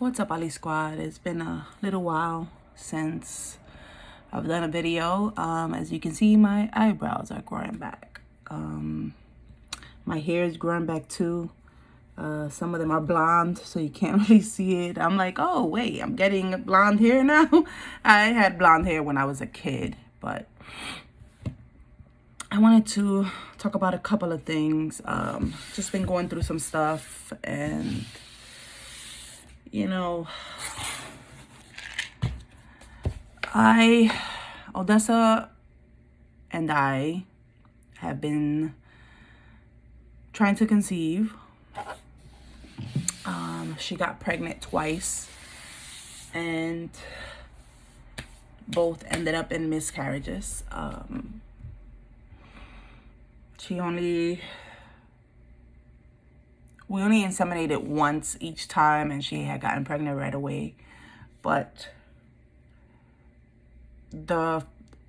What's up, Ali Squad? It's been a little while since I've done a video. As you can see, my eyebrows are growing back. My hair is growing back too. Some of them are blonde, so you can't really see it. I'm like, oh wait, I'm getting blonde hair now. I had blonde hair when I was a kid, but I wanted to talk about a couple of things. Just been going through some stuff, and you know, Odessa and I have been trying to conceive. She got pregnant twice, and both ended up in miscarriages. We only inseminated once each time, and she had gotten pregnant right away. But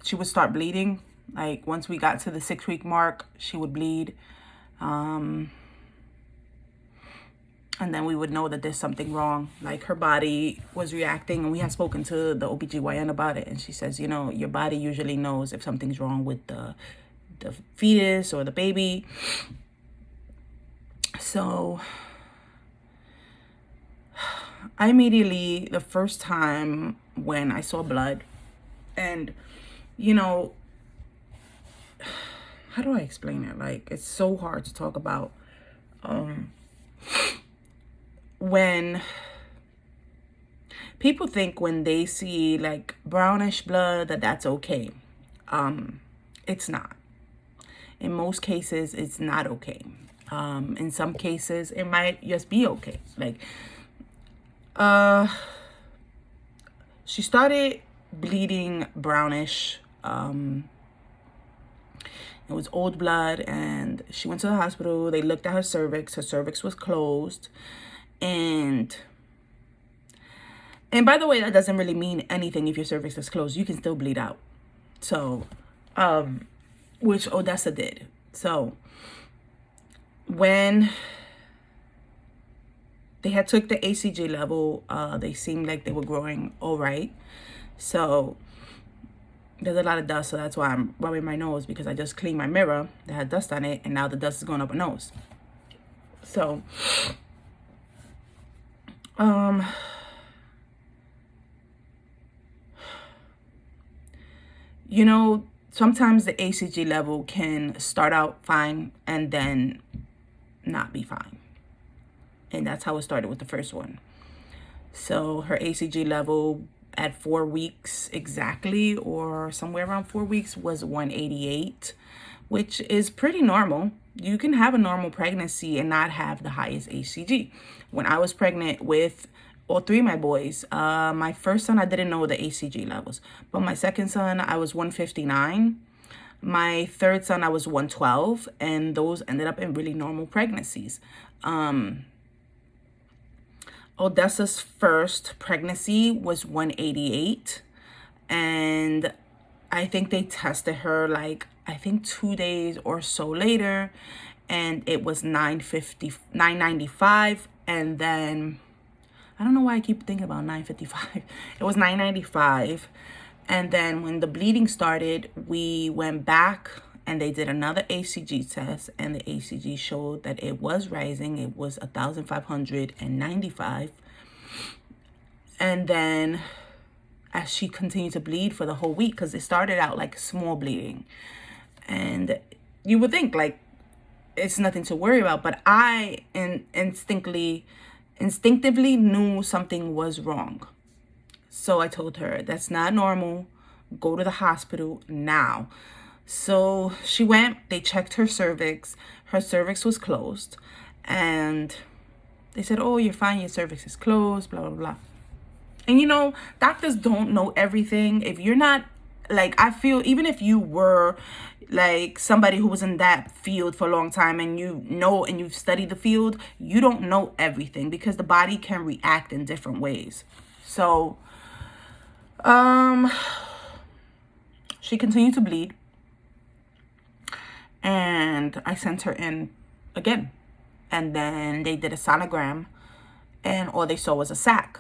she would start bleeding. Like once we got to the 6-week mark, she would bleed. And then we would know that there's something wrong. Like her body was reacting, and we had spoken to the OBGYN about it. And she says, you know, your body usually knows if something's wrong with the fetus or the baby. So I immediately, the first time when I saw blood, and you know, how do I explain it? Like, it's so hard to talk about. When people think when they see like brownish blood that that's okay, it's not. In most cases, it's not okay. In some cases, it might just be okay. Like, she started bleeding brownish. It was old blood, and she went to the hospital. They looked at her cervix. Her cervix was closed. And by the way, that doesn't really mean anything if your cervix is closed. You can still bleed out. So, which Odessa did. So, when they had took the ACG level, they seemed like they were growing all right. So, there's a lot of dust, so that's why I'm rubbing my nose, because I just cleaned my mirror that had dust on it, and now the dust is going up my nose. So, you know, sometimes the ACG level can start out fine and then not be fine. And that's how it started with the first one. So her ACG level at 4 weeks exactly, or somewhere around 4 weeks, was 188, which is pretty normal. You can have a normal pregnancy and not have the highest ACG. When I was pregnant with all 3 of my boys, my first son, I didn't know the ACG levels, but my second son, I was 159. My third son, I was 112, and those ended up in really normal pregnancies. Odessa's first pregnancy was 188, and I think they tested her like, I think 2 days or so later, and it was 995, and then I don't know why I keep thinking about 955. It was 995, and then when the bleeding started, we went back and they did another ACG test, and the ACG showed that it was rising. It was 1,595, and then as she continued to bleed for the whole week, because it started out like small bleeding, and you would think like it's nothing to worry about, but I instinctively knew something was wrong. So I told her, that's not normal. Go to the hospital now. So she went, they checked her cervix. Her cervix was closed, and they said, oh, you're fine, your cervix is closed, blah, blah, blah. And you know, doctors don't know everything. If you're not, like, I feel even if you were like somebody who was in that field for a long time, and you know, and you've studied the field, you don't know everything, because the body can react in different ways. So, she continued to bleed, and I sent her in again, and then they did a sonogram, and all they saw was a sac.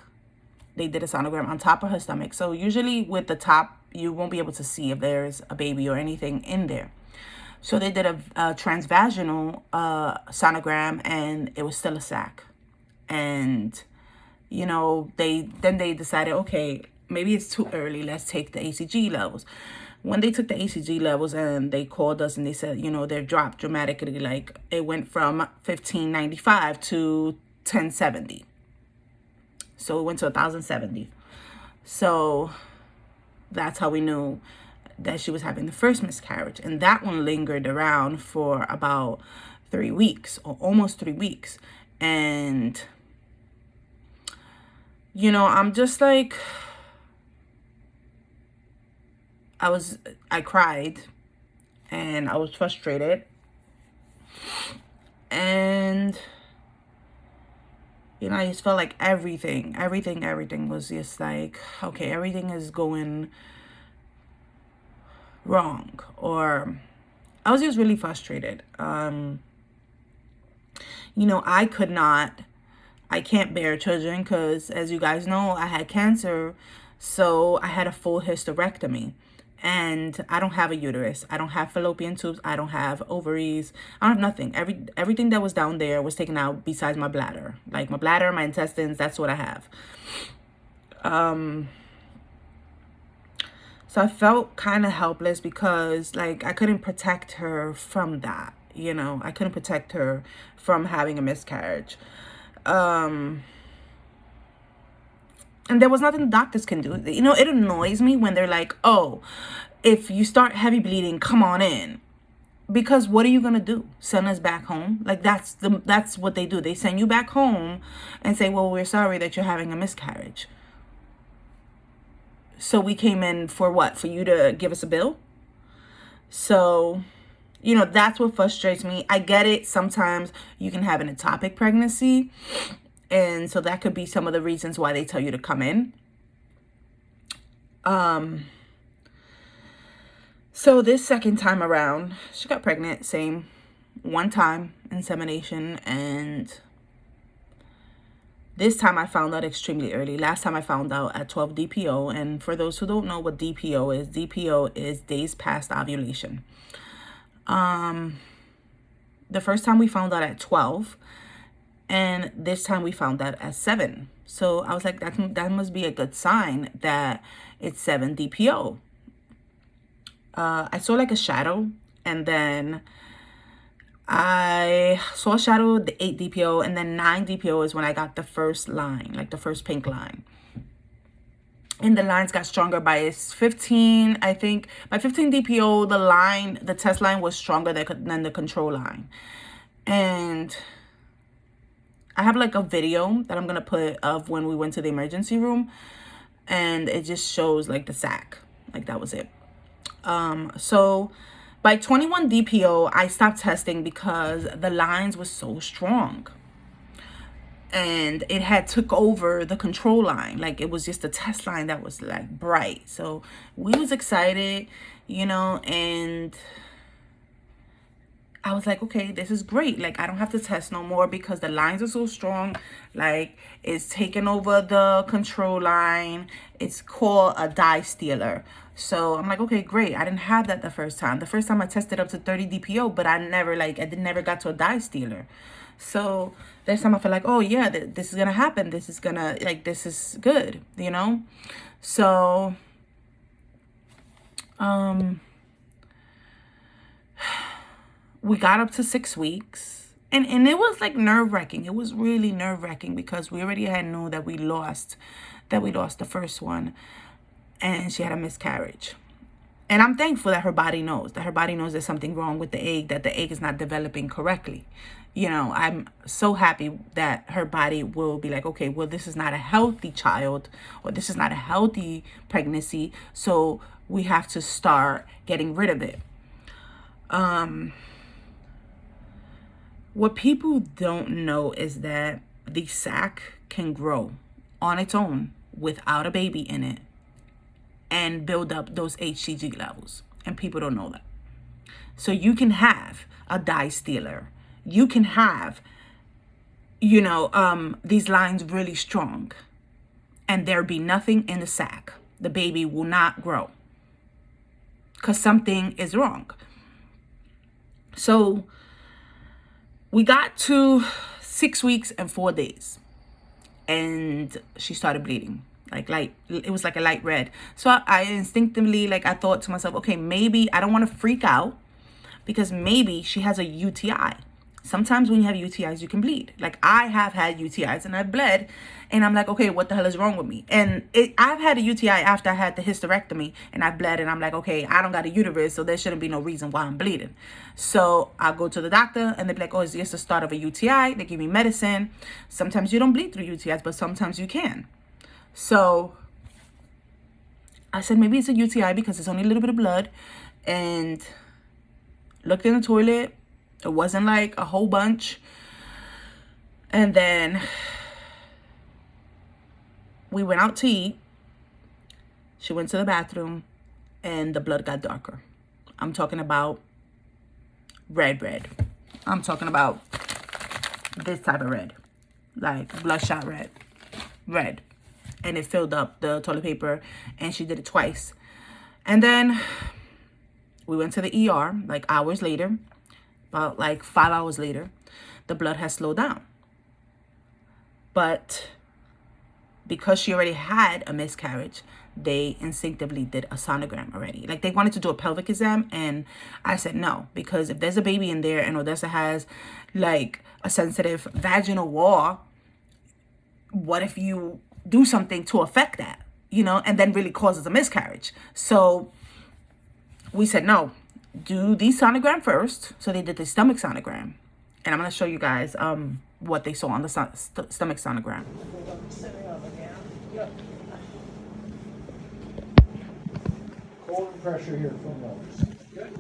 They did a sonogram on top of her stomach. So usually with the top, you won't be able to see if there's a baby or anything in there. So they did a transvaginal sonogram, and it was still a sac. And, you know, they decided, okay, maybe it's too early. Let's take the ACG levels. When they took the ACG levels and they called us and they said, you know, they're dropped dramatically. Like it went from 1595 to 1070. So it went to 1070. So that's how we knew that she was having the first miscarriage. And that one lingered around for about 3 weeks, or almost 3 weeks. And, you know, I'm just like, I cried and I was frustrated. And, you know, I just felt like everything was just like, okay, everything is going wrong. Or I was just really frustrated. You know, I can't bear children because, as you guys know, I had cancer. So I had a full hysterectomy. And I don't have a uterus. I don't have fallopian tubes. I don't have ovaries. I don't have nothing. Everything that was down there was taken out besides my bladder. Like my bladder, my intestines, that's what I have. So I felt kind of helpless because, like, I couldn't protect her from that. You know, I couldn't protect her from having a miscarriage. And there was nothing the doctors can do. You know, it annoys me when they're like, oh, if you start heavy bleeding, come on in. Because what are you going to do? Send us back home? Like, that's what they do. They send you back home and say, well, we're sorry that you're having a miscarriage. So we came in for what? For you to give us a bill? So, you know, that's what frustrates me. I get it. Sometimes you can have an ectopic pregnancy. And so that could be some of the reasons why they tell you to come in. So this second time around, she got pregnant, same, one time insemination. And this time I found out extremely early. Last time I found out at 12 DPO. And for those who don't know what DPO is days past ovulation. The first time we found out at 12. And this time we found out at 7. So I was like, that must be a good sign that it's 7 DPO. I saw like a shadow, and then I saw a shadow, the 8 DPO, and then 9 DPO is when I got the first line, like the first pink line. And the lines got stronger by 15, I think. By 15 DPO, the test line was stronger than the control line. And I have like a video that I'm going to put of when we went to the emergency room, and it just shows like the sac, like that was it. So by 21 DPO, I stopped testing because the lines were so strong and it had took over the control line. Like it was just a test line that was like bright. So we was excited, you know, and I was like, okay, this is great. Like, I don't have to test no more because the lines are so strong. Like, it's taking over the control line. It's called a dye stealer. So I'm like, okay, great. I didn't have that the first time. The first time I tested up to 30 DPO, but I never got to a dye stealer. So this time I feel like, oh yeah, this is going to happen. This is good, you know? So, we got up to 6 weeks, and it was like nerve-wracking. It was really nerve-wracking because we already had known that we lost the first one, and she had a miscarriage. And I'm thankful that her body knows there's something wrong with the egg, that the egg is not developing correctly. You know, I'm so happy that her body will be like, okay, well, this is not a healthy child, or this is not a healthy pregnancy, so we have to start getting rid of it. What people don't know is that the sac can grow on its own without a baby in it and build up those HCG levels. And people don't know that. So you can have a dye stealer. You can have these lines really strong, and there be nothing in the sac. The baby will not grow because something is wrong. So we got to 6 weeks and 4 days, and she started bleeding. It was like a light red. So I instinctively, I thought to myself, okay, maybe I don't want to freak out, because maybe she has a UTI. Sometimes when you have UTIs, you can bleed. I have had UTIs and I've bled, and I'm like, okay, what the hell is wrong with me? And I've had a UTI after I had the hysterectomy, and I bled, and I'm like, okay, I don't got a uterus, so there shouldn't be no reason why I'm bleeding. So I'll go to the doctor, and they're like, oh, it's just the start of a UTI. They give me medicine. Sometimes you don't bleed through UTIs, but sometimes you can. So I said, maybe it's a UTI because it's only a little bit of blood, and looked in the toilet. It wasn't like a whole bunch. And then we went out to eat. She went to the bathroom, and the blood got darker. I'm talking about red. I'm talking about this type of red, like bloodshot red. And it filled up the toilet paper, and she did it twice. And then we went to the ER hours later, about 5 hours later. The blood has slowed down. But because she already had a miscarriage, they instinctively did a sonogram already. They wanted to do a pelvic exam, and I said no, because if there's a baby in there and Odessa has a sensitive vaginal wall, what if you do something to affect that, and then really causes a miscarriage? So we said no, do the sonogram first. So they did the stomach sonogram, and I'm going to show you guys what they saw on the stomach sonogram. Colon pressure here from those. Good.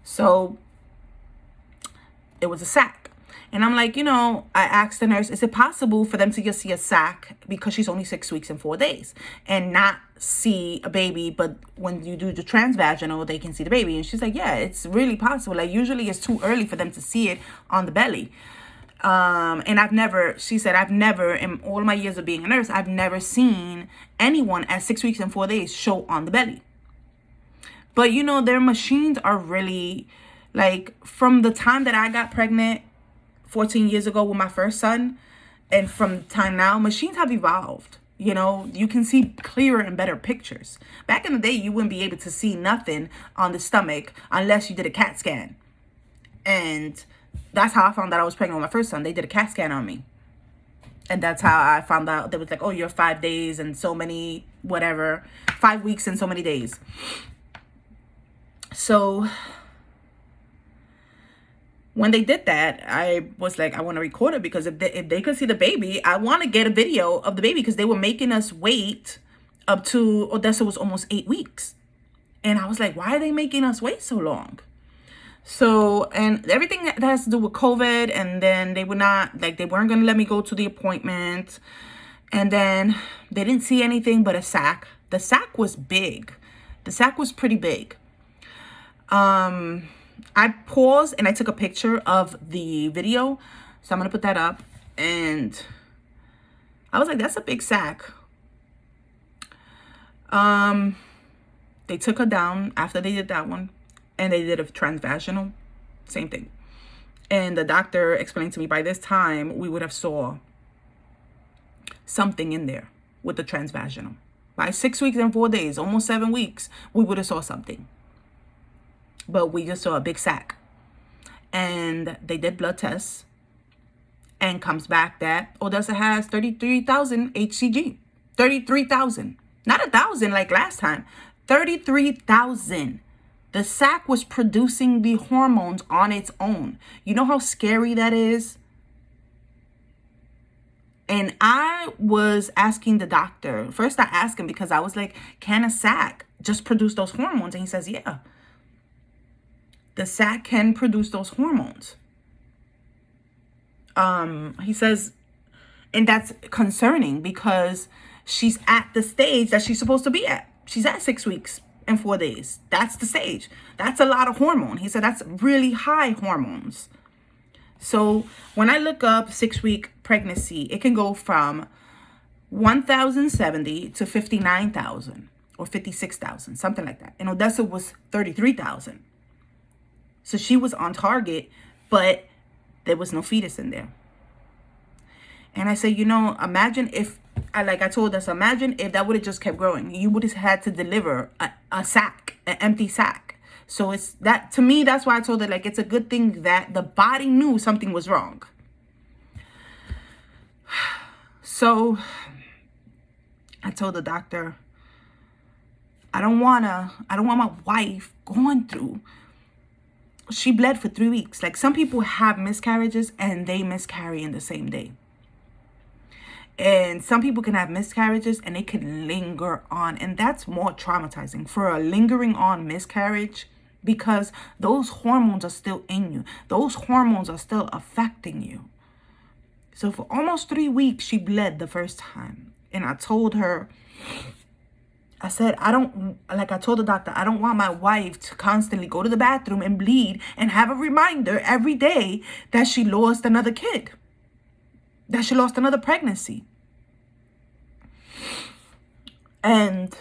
So it was a sac. And I'm like, I asked the nurse, is it possible for them to just see a sac because she's only 6 weeks and 4 days and not see a baby? But when you do the transvaginal, they can see the baby. And she's like, yeah, it's really possible. Usually it's too early for them to see it on the belly. And she said, I've never, in all my years of being a nurse, I've never seen anyone at 6 weeks and 4 days show on the belly. But, their machines are really, from the time that I got pregnant 14 years ago with my first son, and from time now, machines have evolved. You can see clearer and better pictures. Back in the day, you wouldn't be able to see nothing on the stomach unless you did a CAT scan. And that's how I found out I was pregnant with my first son. They did a CAT scan on me. And that's how I found out. They was like, oh, you're 5 days and so many, 5 weeks and so many days. So when they did that, I was like, I want to record it, because if they could see the baby, I want to get a video of the baby, because they were making us wait up to Odessa was almost 8 weeks. And I was like, why are they making us wait so long? So, and everything that has to do with COVID, and then they weren't going to let me go to the appointment. And then they didn't see anything but a sac. The sac was big. The sac was pretty big. I paused and I took a picture of the video. So I'm going to put that up. And I was like, that's a big sac. They took her down after they did that one. And they did a transvaginal. Same thing. And the doctor explained to me, by this time, we would have saw something in there with the transvaginal. By 6 weeks and 4 days, almost 7 weeks, we would have saw something. But we just saw a big sac. And they did blood tests. And comes back that Odessa has 33,000 HCG. 33,000. Not 1,000 like last time. 33,000. The sac was producing the hormones on its own. You know how scary that is? And I was asking the doctor. First, I asked him because I was like, can a sac just produce those hormones? And he says, yeah, the sac can produce those hormones. He says, and that's concerning because she's at the stage that she's supposed to be at. She's at 6 weeks and 4 days. That's the stage. That's a lot of hormone. He said that's really high hormones. So when I look up 6-week pregnancy, it can go from 1,070 to 59,000 or 56,000, something like that. And Odessa was 33,000. So she was on target, but there was no fetus in there. And I said, imagine if, like I told us, imagine if that would have just kept growing. You would have had to deliver a sack, an empty sack. So it's that, to me, that's why I told her, like, it's a good thing that the body knew something was wrong. So I told the doctor, I don't want my wife going through. She bled for 3 weeks. Like, some people have miscarriages and they miscarry in the same day. And some people can have miscarriages and they can linger on. And that's more traumatizing for a lingering on miscarriage, because those hormones are still in you. Those hormones are still affecting you. So for almost 3 weeks, she bled the first time. And I told her, I said, I told the doctor, I don't want my wife to constantly go to the bathroom and bleed and have a reminder every day that she lost another kid, that she lost another pregnancy. And,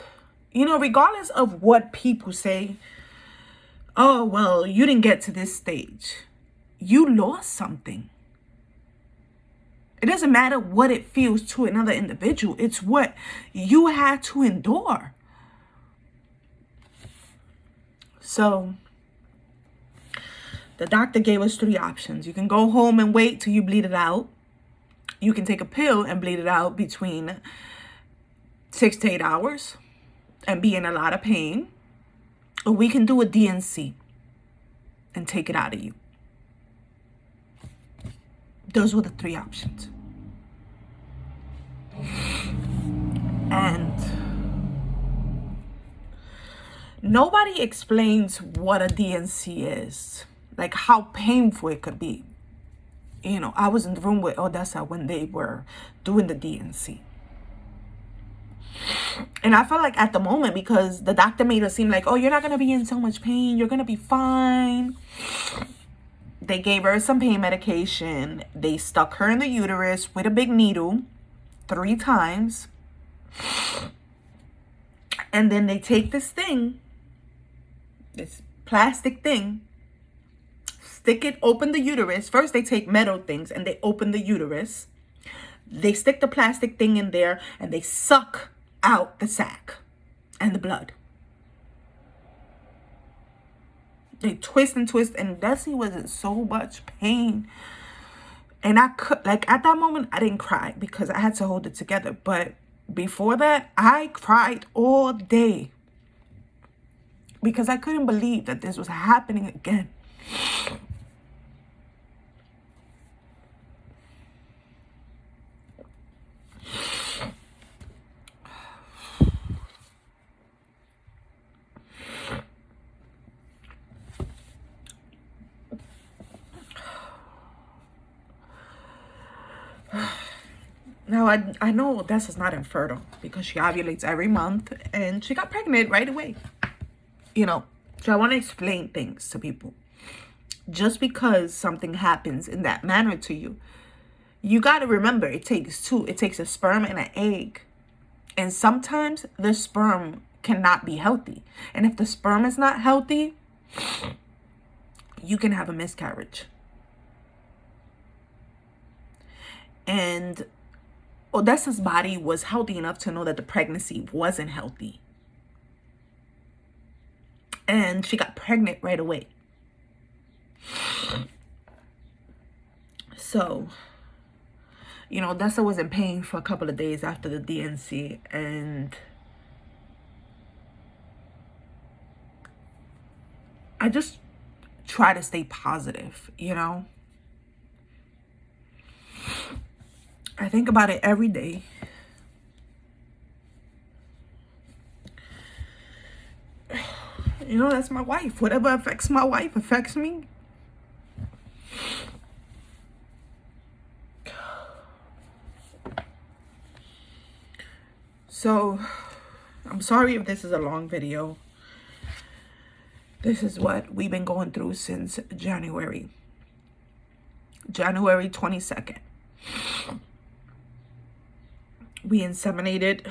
regardless of what people say, oh, well, you didn't get to this stage. You lost something. It doesn't matter what it feels to another individual. It's what you had to endure. So the doctor gave us 3 options. You can go home and wait till you bleed it out. You can take a pill and bleed it out between 6 to 8 hours and be in a lot of pain. Or we can do a DNC and take it out of you. Those were the 3 options. And nobody explains what a DNC is, like how painful it could be. I was in the room with Odessa when they were doing the DNC. And I felt like at the moment, because the doctor made it seem like, oh, you're not going to be in so much pain. You're going to be fine. They gave her some pain medication. They stuck her in the uterus with a big needle 3 times. And then they take this thing, this plastic thing, stick it, open the uterus. First, they take metal things and they open the uterus. They stick the plastic thing in there and they suck out the sac and the blood. They twist and twist, and Desi was in so much pain. And I could, like, at that moment, I didn't cry because I had to hold it together. But before that, I cried all day because I couldn't believe that this was happening again. Now, I know Odessa's not infertile because she ovulates every month and she got pregnant right away. So I want to explain things to people. Just because something happens in that manner to you, you got to remember it takes 2. It takes a sperm and an egg. And sometimes the sperm cannot be healthy. And if the sperm is not healthy, you can have a miscarriage. And Odessa's body was healthy enough to know that the pregnancy wasn't healthy. And she got pregnant right away. So, Odessa was in pain for a couple of days after the DNC. And I just try to stay positive, I think about it every day. You know, that's my wife. Whatever affects my wife affects me. So, I'm sorry if this is a long video. This is what we've been going through since January 22nd. We inseminated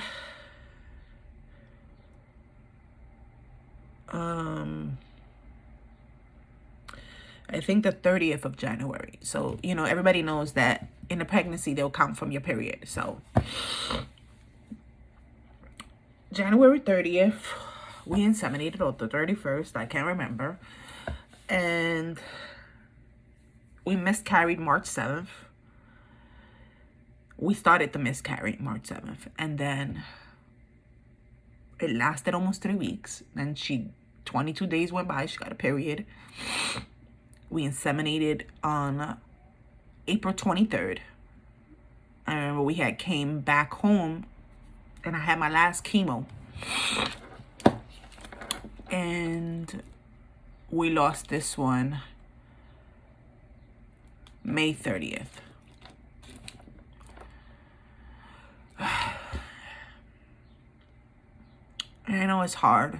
I think the 30th of January. So, you know, everybody knows that in a pregnancy, they'll count from your period. So, January 30th, we inseminated, or the 31st, I can't remember. And we miscarried March 7th. We started to miscarry March 7th. And then it lasted almost 3 weeks. Then 22 days went by. She got a period. We inseminated on April 23rd. I remember we had came back home and I had my last chemo. And we lost this one May 30th. I know it's hard.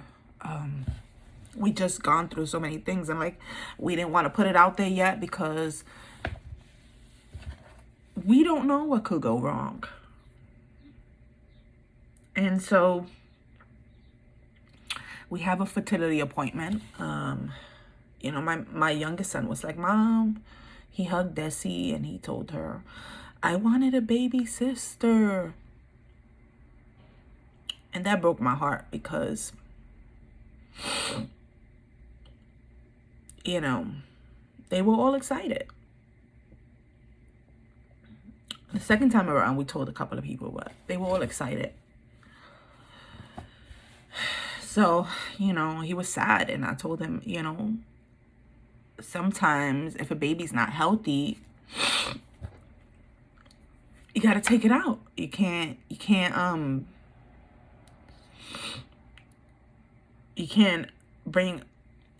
We just gone through so many things, and like, we didn't want to put it out there yet because we don't know what could go wrong. And so we have a fertility appointment. You know, my youngest son was like, Mom, he hugged Desi and he told her, I wanted a baby sister. And that broke my heart because, you know, they were all excited. The second time around, we told a couple of people, but they were all excited. So, you know, he was sad. And I told him, you know, sometimes if a baby's not healthy, you got to take it out. You can't bring,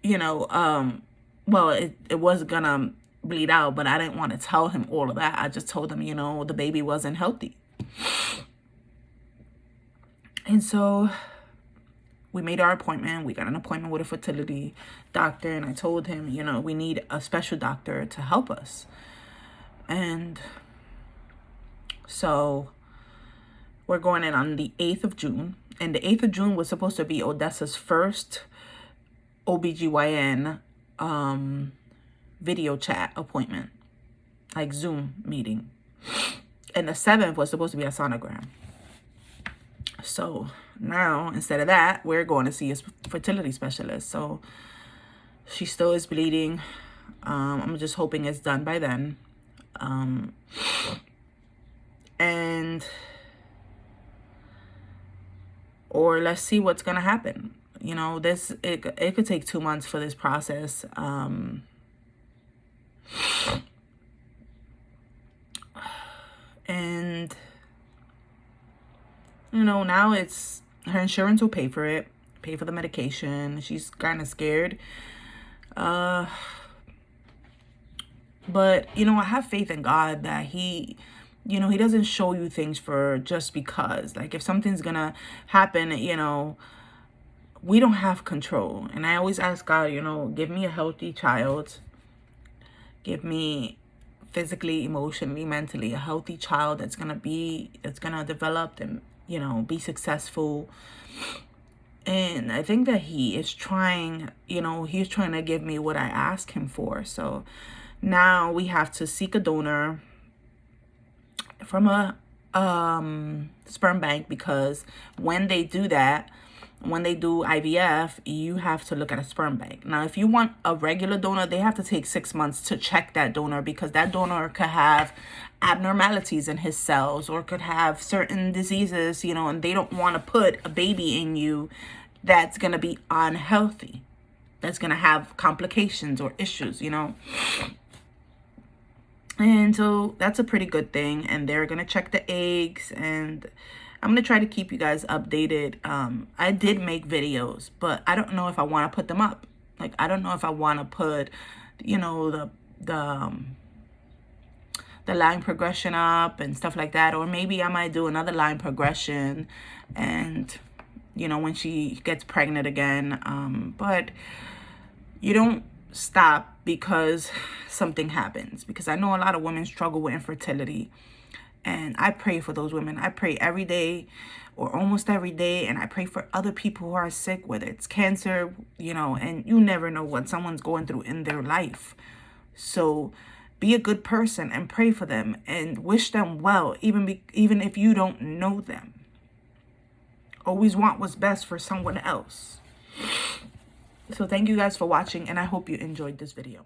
you know, well, it was gonna bleed out, but I didn't want to tell him all of that. I just told him, you know, the baby wasn't healthy. And so we made our appointment. We got an appointment with a fertility doctor, and I told him, you know, we need a special doctor to help us. And so we're going in on the 8th of June. And the 8th of June was supposed to be Odessa's first OBGYN video chat appointment, like Zoom meeting. And the 7th was supposed to be a sonogram. So now, instead of that, we're going to see a fertility specialist. So she still is bleeding. I'm just hoping it's done by then. Or let's see what's going to happen. You know, it could take 2 months for this process. And, you know, now it's her insurance will pay for it, pay for the medication. She's kind of scared. But, you know, I have faith in God that he, you know, he doesn't show you things for just because. Like, if something's gonna happen, you know, we don't have control. And I always ask God, you know, give me a healthy child. Give me physically, emotionally, mentally, a healthy child that's gonna develop and, you know, be successful. And I think that he is trying, you know, he's trying to give me what I ask him for. So now we have to seek a donor from a sperm bank, because when they do that, when they do IVF, you have to look at a sperm bank. Now, if you want a regular donor, they have to take 6 months to check that donor, because that donor could have abnormalities in his cells or could have certain diseases, you know, and they don't want to put a baby in you that's going to be unhealthy, that's going to have complications or issues, you know. And so that's a pretty good thing. And they're going to check the eggs, and I'm going to try to keep you guys updated. I did make videos, but I don't know if I want to put them up. Like, I don't know if I want to put, you know, the line progression up and stuff like that. Or maybe I might do another line progression and, you know, when she gets pregnant again. But you don't stop because something happens, because I know a lot of women struggle with infertility, and I pray for those women. I pray every day or almost every day, and I pray for other people who are sick, whether it's cancer, you know, and you never know what someone's going through in their life. So be a good person and pray for them and wish them well, even if you don't know them. Always want what's best for someone else. So thank you guys for watching, and I hope you enjoyed this video.